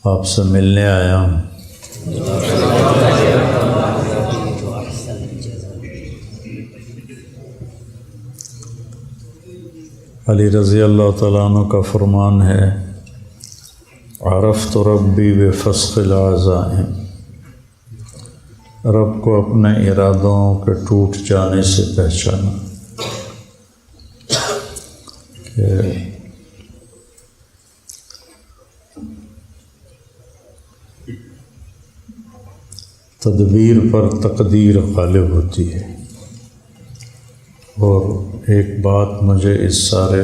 آپ سے ملنے آیا ہوں۔ علی رضی اللہ تعالیٰ عنہ کا فرمان ہے، عرفت ربی بفسخ العزائم، رب کو اپنے ارادوں کے ٹوٹ جانے سے پہچانا کہ تدبیر پر تقدیر غالب ہوتی ہے۔ اور ایک بات مجھے اس سارے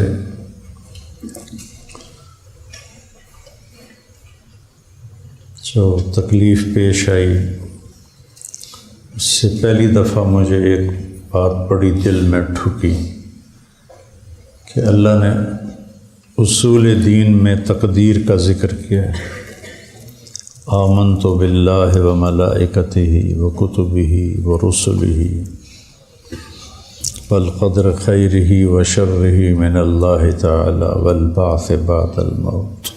جو تکلیف پیش آئی اس سے پہلی دفعہ مجھے ایک بات بڑی دل میں ٹھکی کہ اللہ نے اصول دین میں تقدیر کا ذکر کیا ہے۔ آمنت باللہ وملائکتہ وکتبہ ورسلہ والقدر خیرہ وشرہ من اللہ تعالی والبعث بعد الموت۔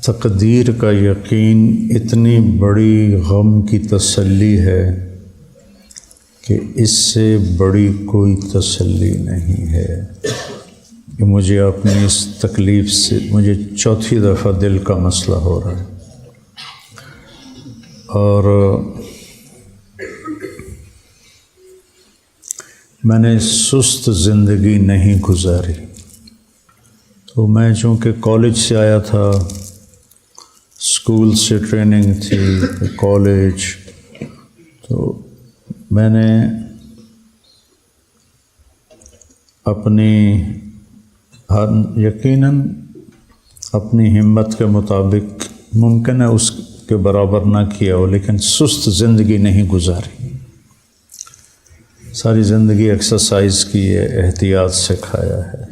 تقدیر کا یقین اتنی بڑی غم کی تسلی ہے کہ اس سے بڑی کوئی تسلی نہیں ہے کہ مجھے اپنی اس تکلیف سے مجھے چوتھی دفعہ دل کا مسئلہ ہو رہا ہے، اور میں نے سست زندگی نہیں گزاری۔ تو میں چونکہ کالج سے آیا تھا، اسکول سے ٹریننگ تھی، کالج، تو میں نے اپنی یقیناً اپنی ہمت کے مطابق ممکن ہے اس کے برابر نہ کیا ہو، لیکن سست زندگی نہیں گزاری۔ ساری زندگی ایکسرسائز کی ہے، احتیاط سے کھایا ہے۔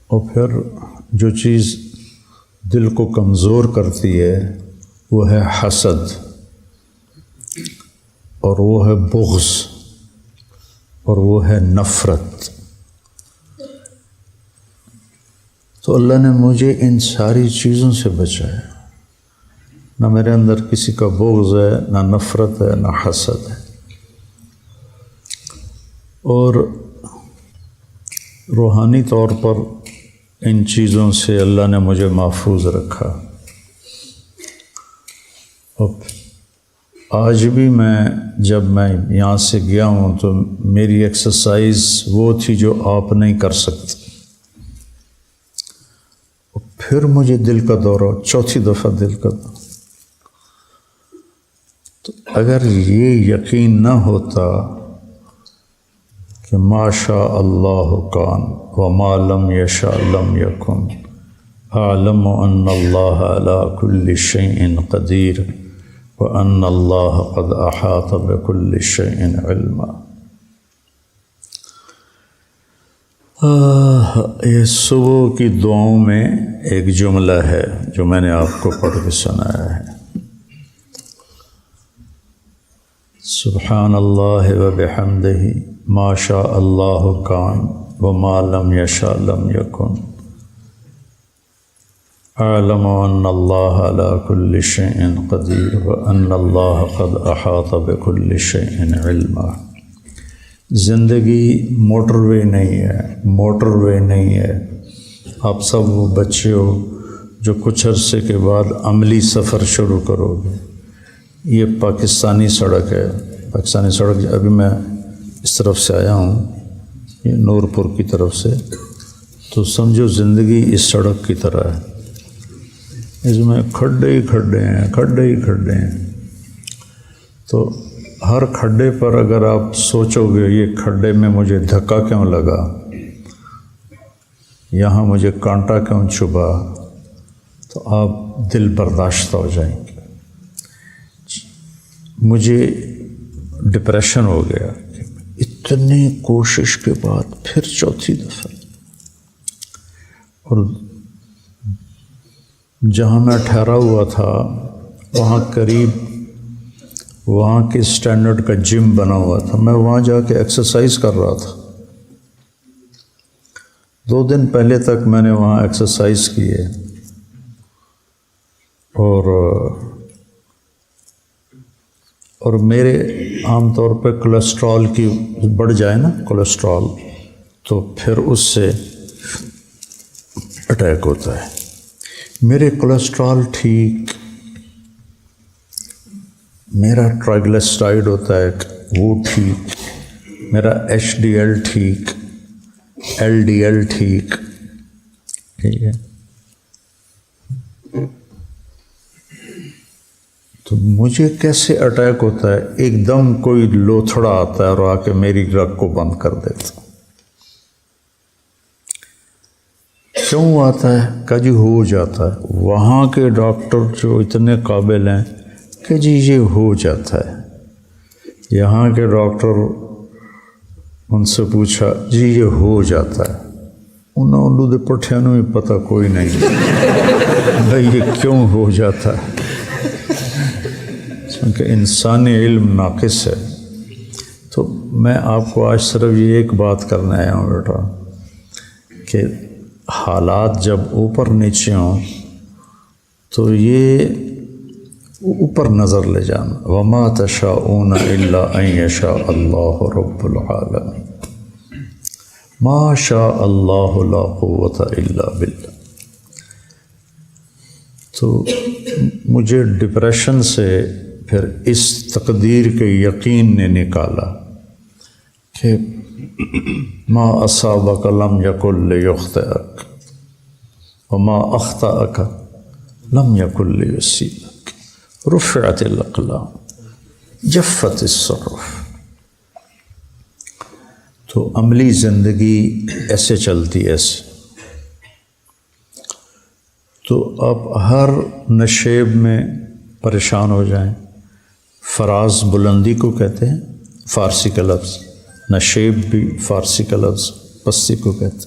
اور پھر جو چیز دل کو کمزور کرتی ہے وہ ہے حسد، اور وہ ہے بغض، اور وہ ہے نفرت۔ تو اللہ نے مجھے ان ساری چیزوں سے بچایا۔ نہ میرے اندر کسی کا بغض ہے، نہ نفرت ہے، نہ حسد ہے، اور روحانی طور پر ان چیزوں سے اللہ نے مجھے محفوظ رکھا۔ اور آج بھی جب میں یہاں سے گیا ہوں تو میری ایکسرسائز وہ تھی جو آپ نہیں کر سکتے۔ پھر مجھے دل کا دورہ، چوتھی دفعہ دل کا دورہ۔ تو اگر یہ یقین نہ ہوتا کہ ما شاء اللہ کان وما لم یشاء لم یکن، اعلم ان اللہ علی کل شیء قدیر وان اللہ قد احاط بکل شیء علما۔ یہ صبح کی دعاؤں میں ایک جملہ ہے جو میں نے آپ کو پڑھ کے سنایا ہے۔ سبحان اللہ وبحمدہ ما شاء اللہ کان وما لم یشاء لم یکن، اعلم ان اللہ علی کل شیء قدیر وان اللہ قد احاط بکل شیء علما۔ زندگی موٹر وے نہیں ہے، موٹر وے نہیں ہے۔ آپ سب وہ بچے ہو جو کچھ عرصے کے بعد عملی سفر شروع کرو گے۔ یہ پاکستانی سڑک ہے، پاکستانی سڑک ابھی میں اس طرف سے آیا ہوں، یہ نورپور کی طرف سے، تو سمجھو زندگی اس سڑک کی طرح ہے، اس میں کھڈے ہی کھڈے ہیں، کھڈے ہی کھڈے ہیں۔ تو ہر کھڈے پر اگر آپ سوچو گے یہ کھڈے میں مجھے دھکا کیوں لگا، یہاں مجھے کانٹا کیوں چبھا، تو آپ دل برداشتہ ہو جائیں گے۔ مجھے ڈپریشن ہو گیا کہ اتنی کوشش کے بعد پھر چوتھی دفعہ، اور جہاں میں ٹھہرا ہوا تھا وہاں قریب وہاں کے اسٹینڈرڈ کا جم بنا ہوا تھا، میں وہاں جا کے ایکسرسائز کر رہا تھا۔ 2 دن پہلے تک میں نے وہاں ایکسرسائز کی ہے، اور میرے عام طور پہ کولیسٹرول کی بڑھ جائے نا کولیسٹرول، تو پھر اس سے اٹیک ہوتا ہے۔ میرے کولیسٹرول ٹھیک، میرا ٹرائیگلیسرائڈ ہوتا ہے وہ ٹھیک، میرا HDL ٹھیک، LDL ٹھیک ہے، تو مجھے کیسے اٹیک ہوتا ہے؟ ایک دم کوئی لوتھڑا آتا ہے اور آ کے میری رگ کو بند کر دیتا۔ کیوں آتا ہے؟ کہ جی ہو جاتا ہے۔ وہاں کے ڈاکٹر جو اتنے قابل ہیں کہ جی یہ ہو جاتا ہے، یہاں کے ڈاکٹر ان سے پوچھا جی یہ ہو جاتا ہے، انہوں نے پٹھیاں میں پتہ کوئی نہیں بھائی یہ کیوں ہو جاتا ہے، کیونکہ انسانی علم ناقص ہے۔ تو میں آپ کو آج صرف یہ ایک بات کرنا آیا ہوں بیٹا کہ حالات جب اوپر نیچے ہوں تو یہ اوپر نظر لے جانا، وما تشاءون الا ان یشاء اللہ رب العالمین، ما شاء اللہ لا قوت الا باللہ۔ تو مجھے ڈپریشن سے پھر اس تقدیر کے یقین نے نکالا کہ ما اصابک لم یکن لیخطئک وما اخطأک لم یکن لیصیبک، رفعت الاقلام جفت الصحف۔ تو عملی زندگی ایسے چلتی ایسے۔ تو آپ ہر نشیب میں پریشان ہو جائیں، فراز بلندی کو کہتے ہیں، فارسی کا لفظ، نشیب بھی فارسی کا لفظ، پستی کو کہتے ہیں۔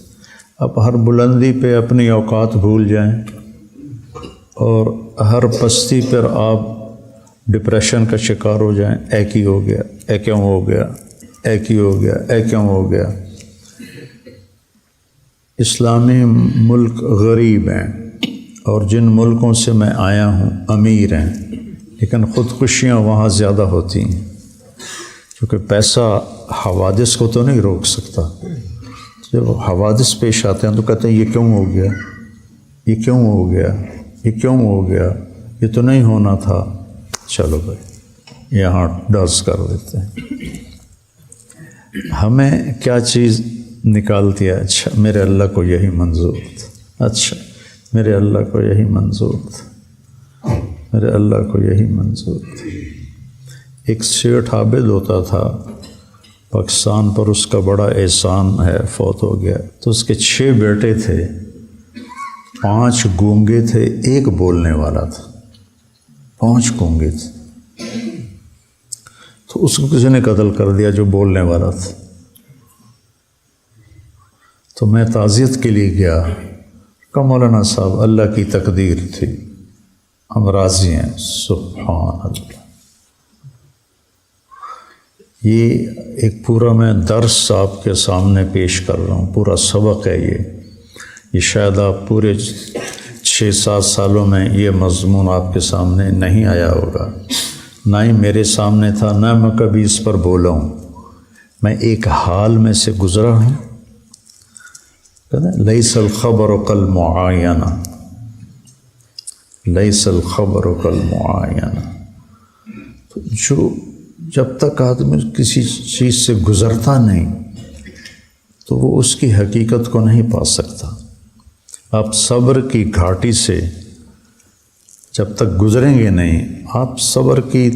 آپ ہر بلندی پہ اپنی اوقات بھول جائیں، اور ہر پستی پر آپ ڈپریشن کا شکار ہو جائیں، اے کی ہو گیا، اے کیوں ہو گیا، اے کی ہو گیا، اے کیوں ہو گیا۔ اسلامی ملک غریب ہیں، اور جن ملکوں سے میں آیا ہوں امیر ہیں، لیکن خودکشیاں وہاں زیادہ ہوتی ہیں، کیونکہ پیسہ حوادث کو تو نہیں روک سکتا۔ جب حوادث پیش آتے ہیں تو کہتے ہیں یہ کیوں ہو گیا، یہ کیوں ہو گیا، یہ کیوں ہو گیا، یہ تو نہیں ہونا تھا، چلو بھائی یہاں ڈز کر دیتے ہیں۔ ہمیں کیا چیز نکالتی ہے؟ اچھا میرے اللہ کو یہی منظور تھا، اچھا میرے اللہ کو یہی منظور تھا، میرے اللہ کو یہی منظور تھا۔ ایک سیٹھ عابد ہوتا تھا پاکستان پر، اس کا بڑا احسان ہے، فوت ہو گیا۔ تو اس کے 6 بیٹے تھے، 5 گونگے تھے، 1 بولنے والا تھا، 5 گونگے تھے۔ تو اس کو کسی نے قتل کر دیا جو بولنے والا تھا۔ تو میں تعزیت کے لیے گیا، کہا مولانا صاحب اللہ کی تقدیر تھی، ہم راضی ہیں۔ سبحان اللہ۔ یہ ایک پورا میں درس آپ کے سامنے پیش کر رہا ہوں، پورا سبق ہے یہ شاید آپ پورے 6-7 سالوں میں یہ مضمون آپ کے سامنے نہیں آیا ہوگا، نہ ہی میرے سامنے تھا، نہ میں کبھی اس پر بولا ہوں۔ میں ایک حال میں سے گزرا ہوں، لیس الخبر کالمعاینہ، لیس الخبر کالمعاینہ۔ جو جب تک آدمی کسی چیز سے گزرتا نہیں تو وہ اس کی حقیقت کو نہیں پا سکتا۔ آپ صبر کی گھاٹی سے جب تک گزریں گے نہیں، آپ صبر کی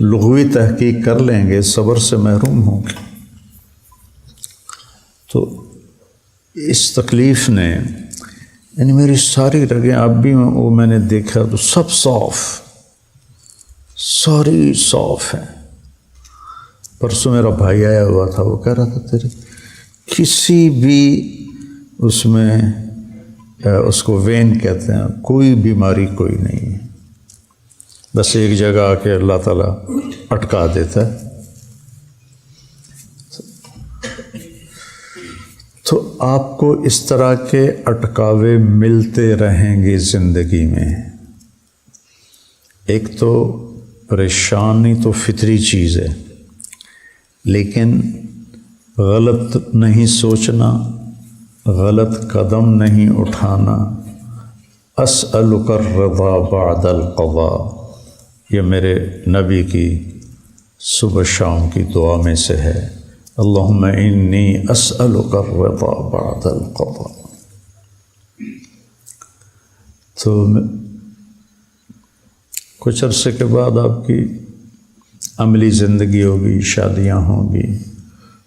لغوی تحقیق کر لیں گے، صبر سے محروم ہوں گے۔ تو اس تکلیف نے یعنی میری ساری رگیں اب بھی وہ میں نے دیکھا تو سب صاف، ساری صاف ہیں۔ پرسوں میرا بھائی آیا ہوا تھا، وہ کہہ رہا تھا تیرے کسی بھی اس میں اس کو وین کہتے ہیں، کوئی بیماری کوئی نہیں ہے، بس ایک جگہ آ کے اللہ تعالیٰ اٹکا دیتا ہے۔ تو آپ کو اس طرح کے اٹکاوے ملتے رہیں گے زندگی میں۔ ایک تو پریشانی تو فطری چیز ہے، لیکن غلط نہیں سوچنا، غلط قدم نہیں اٹھانا۔ اسألک الرضا بعد القضاء، یہ میرے نبی کی صبح شام کی دعا میں سے ہے، اللہم انی اسألک الرضا بعد القضاء۔ تو کچھ عرصے کے بعد آپ کی عملی زندگی ہوگی، شادیاں ہوں گی،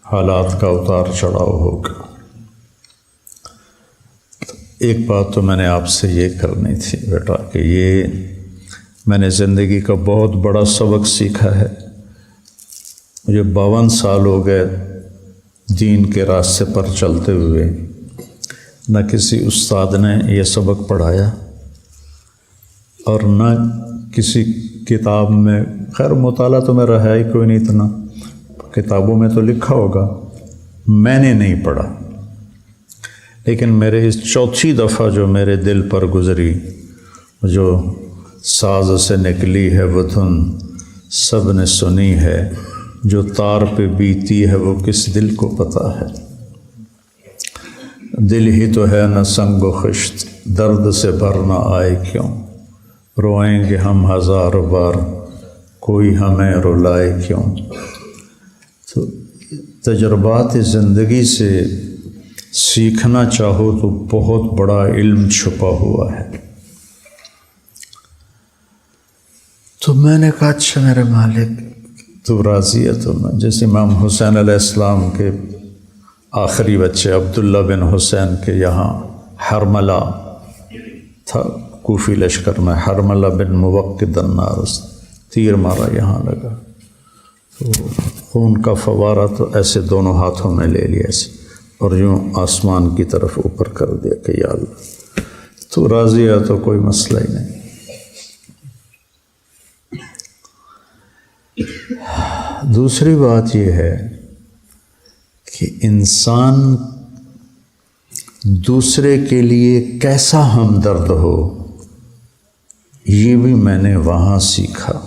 حالات کا اتار چڑھاؤ ہوگا۔ ایک بات تو میں نے آپ سے یہ کرنی تھی بیٹا کہ یہ میں نے زندگی کا بہت بڑا سبق سیکھا ہے۔ مجھے 52 سال ہو گئے دین کے راستے پر چلتے ہوئے، نہ کسی استاد نے یہ سبق پڑھایا اور نہ کسی کتاب میں، خیر مطالعہ تو میرا ہے ہی کوئی نہیں اتنا، کتابوں میں تو لکھا ہوگا، میں نے نہیں پڑھا۔ لیکن میرے اس چوتھی دفعہ جو میرے دل پر گزری، جو ساز سے نکلی ہے وہ دھن سب نے سنی ہے، جو تار پہ بیتی ہے وہ کس دل کو پتہ ہے۔ دل ہی تو ہے نہ سنگ و خشت، درد سے بھر نہ آئے کیوں، روئیں گے ہم ہزار بار، کوئی ہمیں رلائے کیوں۔ تو تجربات زندگی سے سیکھنا چاہو تو بہت بڑا علم چھپا ہوا ہے۔ تو میں نے کہا اچھا میرے مالک تو راضی ہے؟ تو میں جیسے امام حسین علیہ السلام کے آخری بچے عبداللہ بن حسین کے یہاں حرملہ تھا، کوفی لشکر میں، حرملہ بن موقد النار، تیر مارا یہاں لگا، تو خون کا فوارہ تو ایسے دونوں ہاتھوں میں لے لیا ایسے، اور یوں آسمان کی طرف اوپر کر دیا کہ یا اللہ تو راضی ہے تو کوئی مسئلہ ہی نہیں۔ دوسری بات یہ ہے کہ انسان دوسرے کے لیے کیسا ہمدرد ہو، یہ بھی میں نے وہاں سیکھا۔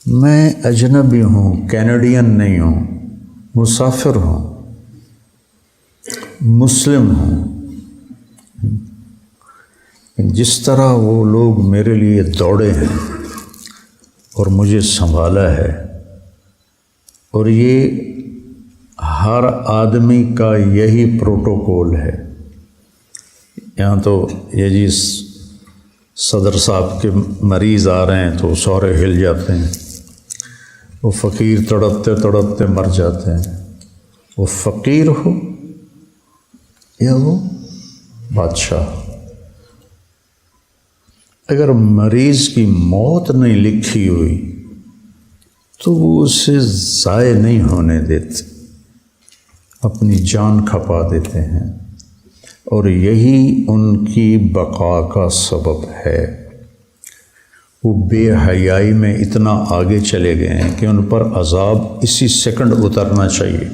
میں اجنبی ہوں، کینیڈین نہیں ہوں، مسافر ہوں، مسلم ہوں، جس طرح وہ لوگ میرے لیے دوڑے ہیں اور مجھے سنبھالا ہے، اور یہ ہر آدمی کا یہی پروٹوکول ہے۔ یہاں تو یہ جی صدر صاحب کے مریض آ رہے ہیں تو سورے ہل جاتے ہیں، وہ فقیر تڑپتے تڑپتے مر جاتے ہیں، وہ فقیر ہو یا وہ بادشاہ۔ اگر مریض کی موت نہیں لکھی ہوئی تو وہ اسے ضائع نہیں ہونے دیتے، اپنی جان کھپا دیتے ہیں، اور یہی ان کی بقا کا سبب ہے۔ وہ بے حیائی میں اتنا آگے چلے گئے ہیں کہ ان پر عذاب اسی سیکنڈ اترنا چاہیے۔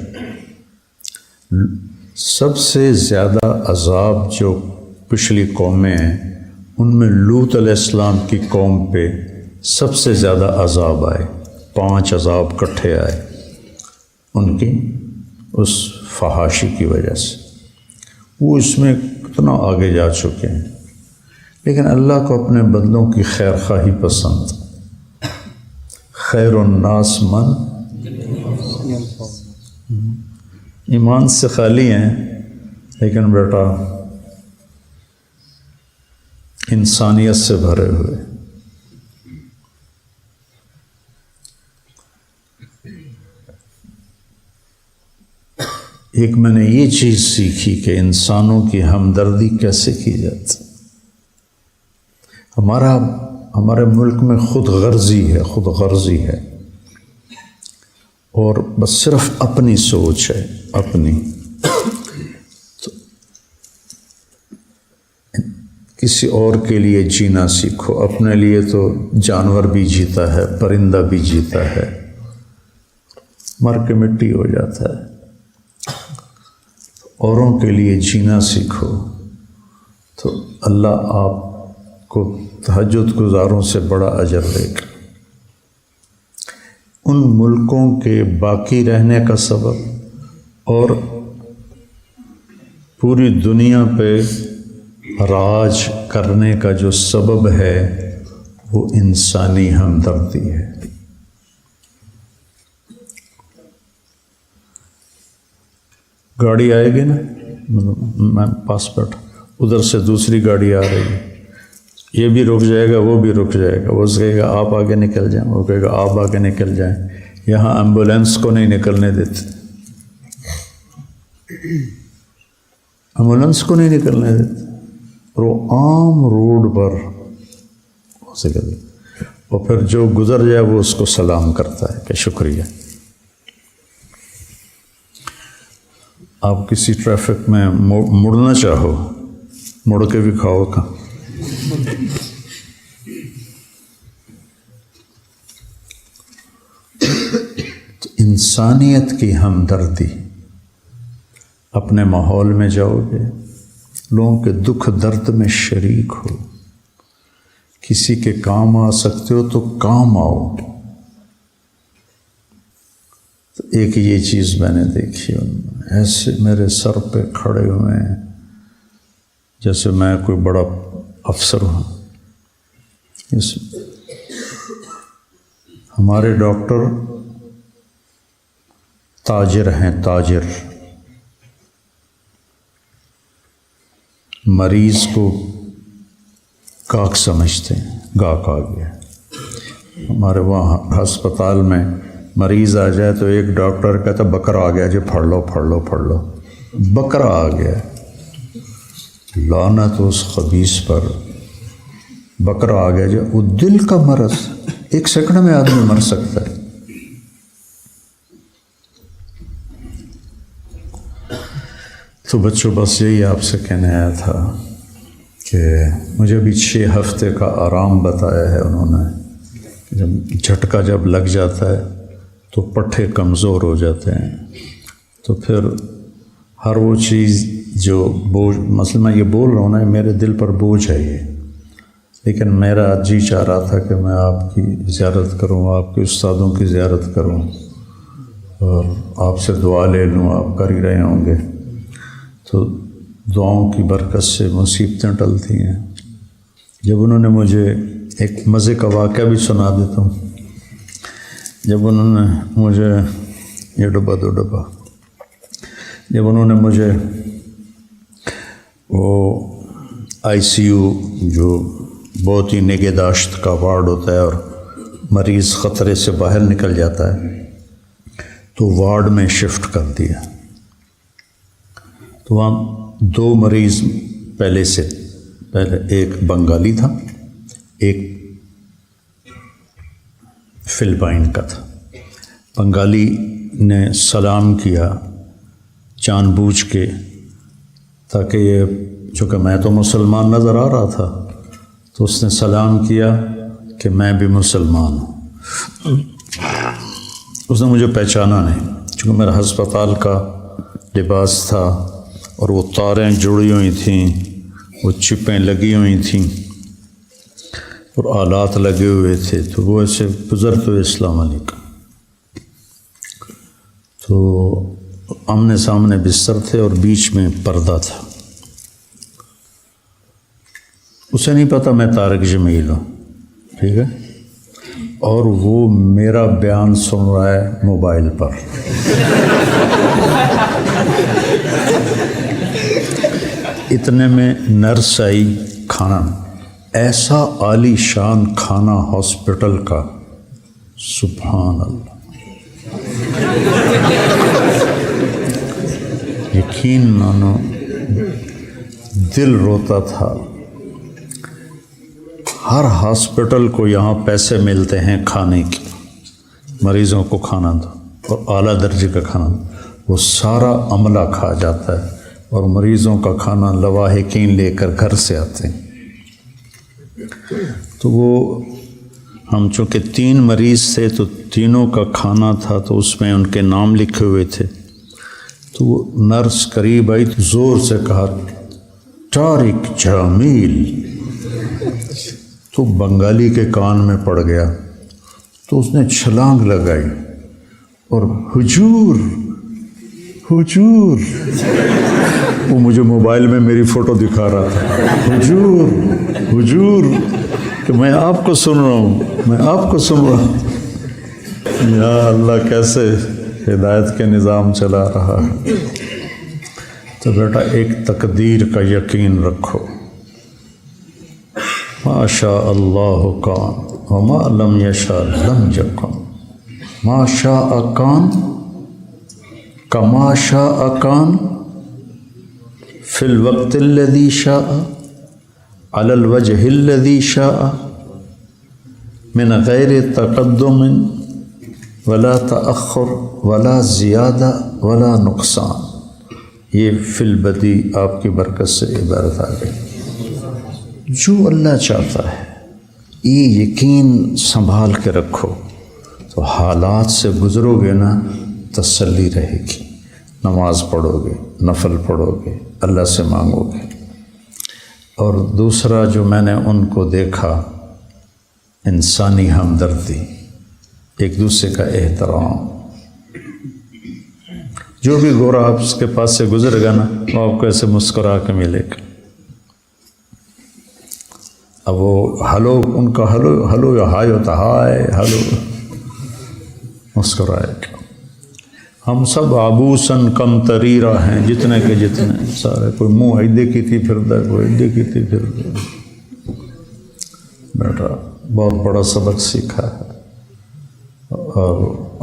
سب سے زیادہ عذاب جو پچھلی قومیں ہیں ان میں لوط علیہ السلام کی قوم پہ سب سے زیادہ عذاب آئے، 5 عذاب اکٹھے آئے ان کی اس فحاشی کی وجہ سے۔ وہ اس میں کتنا آگے جا چکے ہیں، لیکن اللہ کو اپنے بندوں کی خیر خواہی پسند۔ خیر الناس من ایمان سے خالی ہیں، لیکن بیٹا انسانیت سے بھرے ہوئے۔ ایک میں نے یہ چیز سیکھی کہ انسانوں کی ہمدردی کیسے کی جاتی۔ ہمارے ملک میں خود غرضی ہے اور بس صرف اپنی سوچ ہے، اپنی۔ تو کسی اور کے لیے جینا سیکھو، اپنے لیے تو جانور بھی جیتا ہے، پرندہ بھی جیتا ہے، مر کے مٹی ہو جاتا ہے۔ اوروں کے لیے جینا سیکھو تو اللہ آپ کو تہجد گزاروں سے بڑا اجر دے گا۔ ان ملکوں کے باقی رہنے کا سبب اور پوری دنیا پہ راج کرنے کا جو سبب ہے وہ انسانی ہمدردی ہے۔ گاڑی آئے گی نا، میں پاس بیٹھا، ادھر سے دوسری گاڑی آ رہی ہے، یہ بھی رک جائے گا، وہ بھی رک جائے گا، وہ کہے گا آپ آگے نکل جائیں، وہ کہے گا آپ آگے نکل جائیں۔ یہاں ایمبولینس کو نہیں نکلنے دیتے، ایمبولینس کو نہیں نکلنے دیتے، اور وہ عام روڈ پر اسے کہتے، اور پھر جو گزر جائے وہ اس کو سلام کرتا ہے کہ شکریہ۔ آپ کسی ٹریفک میں مڑنا چاہو، مڑ کے بھی کھاؤ کا۔ تو انسانیت کی ہمدردی، اپنے ماحول میں جاؤ گے، لوگوں کے دکھ درد میں شریک ہو، کسی کے کام آ سکتے ہو تو کام آؤ۔ تو ایک یہ چیز میں نے دیکھی، ایسے میرے سر پہ کھڑے ہوئے ہیں جیسے میں کوئی بڑا افسر ہوں۔ ہمارے ڈاکٹر تاجر ہیں، تاجر، مریض کو گاہک سمجھتے ہیں، گاہک آ گیا۔ ہمارے وہاں ہسپتال میں مریض آ جائے تو ایک ڈاکٹر کہتا بکرا آ گیا جی، پھڑ لو پھڑ لو پھڑ لو، بکرا آ گیا۔ لعنت اس خبیث پر، بکرا آ گیا جی، وہ دل کا مرض، ایک سیکنڈ میں آدمی مر سکتا ہے۔ تو بچوں بس یہی آپ سے کہنے آیا تھا کہ مجھے بھی 6 ہفتے کا آرام بتایا ہے انہوں نے۔ جب جھٹکا جب لگ جاتا ہے تو پٹھے کمزور ہو جاتے ہیں، تو پھر ہر وہ چیز جو بوجھ، مثلا میں یہ بول رہا ہوں نا، میرے دل پر بوجھ ہے یہ، لیکن میرا جی چاہ رہا تھا کہ میں آپ کی زیارت کروں، آپ کے استادوں کی زیارت کروں اور آپ سے دعا لے لوں، آپ کر ہی رہے ہوں گے۔ تو دعاؤں کی برکت سے مصیبتیں ٹلتی ہیں۔ جب انہوں نے مجھے ایک مزے کا واقعہ بھی سنا دیتا ہوں، جب انہوں نے مجھے یہ ڈبہ دو ڈبہ، جب انہوں نے مجھے وہ آئی سی یو جو بہت ہی نگہداشت کا وارڈ ہوتا ہے اور مریض خطرے سے باہر نکل جاتا ہے، تو وارڈ میں شفٹ کر دیا۔ تو وہاں 2 مریض پہلے ایک بنگالی تھا، ایک فلپائن کا تھا۔ بنگالی نے سلام کیا جان بوجھ کے، تاکہ یہ، چونکہ میں تو مسلمان نظر آ رہا تھا، تو اس نے سلام کیا کہ میں بھی مسلمان ہوں۔ اس نے مجھے پہچانا نہیں، چونکہ میرا ہسپتال کا لباس تھا اور وہ تاریں جڑی ہوئی تھیں، وہ چپیں لگی ہوئی تھیں اور آلات لگے ہوئے تھے، تو وہ ایسے گزرتے ہوئے السلام علیکم۔ تو آمنے سامنے بستر تھے اور بیچ میں پردہ تھا۔ اسے نہیں پتا میں طارق جمیل ہوں، ٹھیک ہے، اور وہ میرا بیان سن رہا ہے موبائل پر۔ اتنے میں نرس آئی، کھانا، ایسا عالی شان کھانا ہاسپٹل کا، سبحان اللہ، یقین مانو دل روتا تھا۔ ہر ہاسپٹل کو یہاں پیسے ملتے ہیں کھانے کے، مریضوں کو کھانا دو اور اعلیٰ درجے کا کھانا دو، وہ سارا عملہ کھا جاتا ہے اور مریضوں کا کھانا لواحقین لے کر گھر سے آتے ہیں۔ تو وہ ہم چونکہ 3 مریض تھے تو تینوں کا کھانا تھا، تو اس میں ان کے نام لکھے ہوئے تھے۔ تو وہ نرس قریب آئی تو زور سے کہا طارق جمیل، تو بنگالی کے کان میں پڑ گیا، تو اس نے چھلانگ لگائی اور حضور حضور، وہ مجھے موبائل میں میری فوٹو دکھا رہا تھا، حضور حضور، کہ میں آپ کو سن رہا ہوں، میں آپ کو سن رہا ہوں۔ یا اللہ کیسے ہدایت کے نظام چلا رہا ہے۔ تو بیٹا ایک تقدیر کا یقین رکھو، ما شاء اللہ کان وما لم یشاء لم یکن، ما شاء کان کما شاء کان فی الوقت الذی شاء علی الوجہ الذی شاء من غیر تقدم ولا تأخر ولا زیادہ ولا نقصان۔ یہ فی البدی آپ کی برکت سے عبارت آ گئی۔ جو اللہ چاہتا ہے یہ یقین سنبھال کے رکھو، تو حالات سے گزرو گے نا تسلی رہے گی، نماز پڑھو گے، نفل پڑھو گے، اللہ سے مانگو گے۔ اور دوسرا جو میں نے ان کو دیکھا، انسانی ہمدردی، ایک دوسرے کا احترام۔ جو بھی گورا آپ اس کے پاس سے گزر گا نا، وہ آپ کو ایسے مسکرا کے ملے گا۔ اب وہ ہلو، ان کا ہلو ہلو یا ہائے ہوتا، ہائے ہلو، مسکرائے گا۔ ہم سب آبوسن کم تریرہ ہیں، جتنے کے جتنے سارے، کوئی منہ ایدے کی تھی پھردا، کوئی ایدے کی تھی پھردا۔ بیٹا بہت بڑا سبق سیکھا ہے اور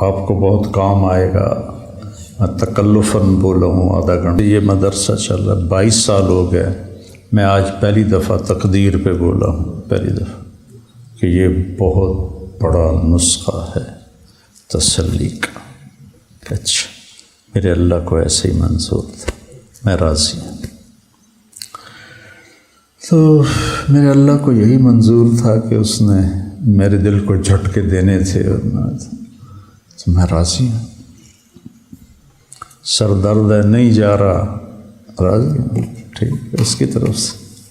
آپ کو بہت کام آئے گا۔ میں تکلفاً بولا ہوں آدھا گھنٹہ، یہ مدرسہ چل رہا ہے 22 سال ہو گئے، میں آج پہلی دفعہ تقدیر پہ بولا ہوں، پہلی دفعہ، کہ یہ بہت بڑا نسخہ ہے تسلی کا۔ اچھا میرے اللہ کو ایسے ہی منظور تھا، میں راضی ہوں۔ تو میرے اللہ کو یہی منظور تھا کہ اس نے میرے دل کو جھٹکے دینے تھے، اور تو میں راضی ہوں۔ سر درد ہے نہیں جا رہا، راضی ہوں، ٹھیک ہے، اس کی طرف سے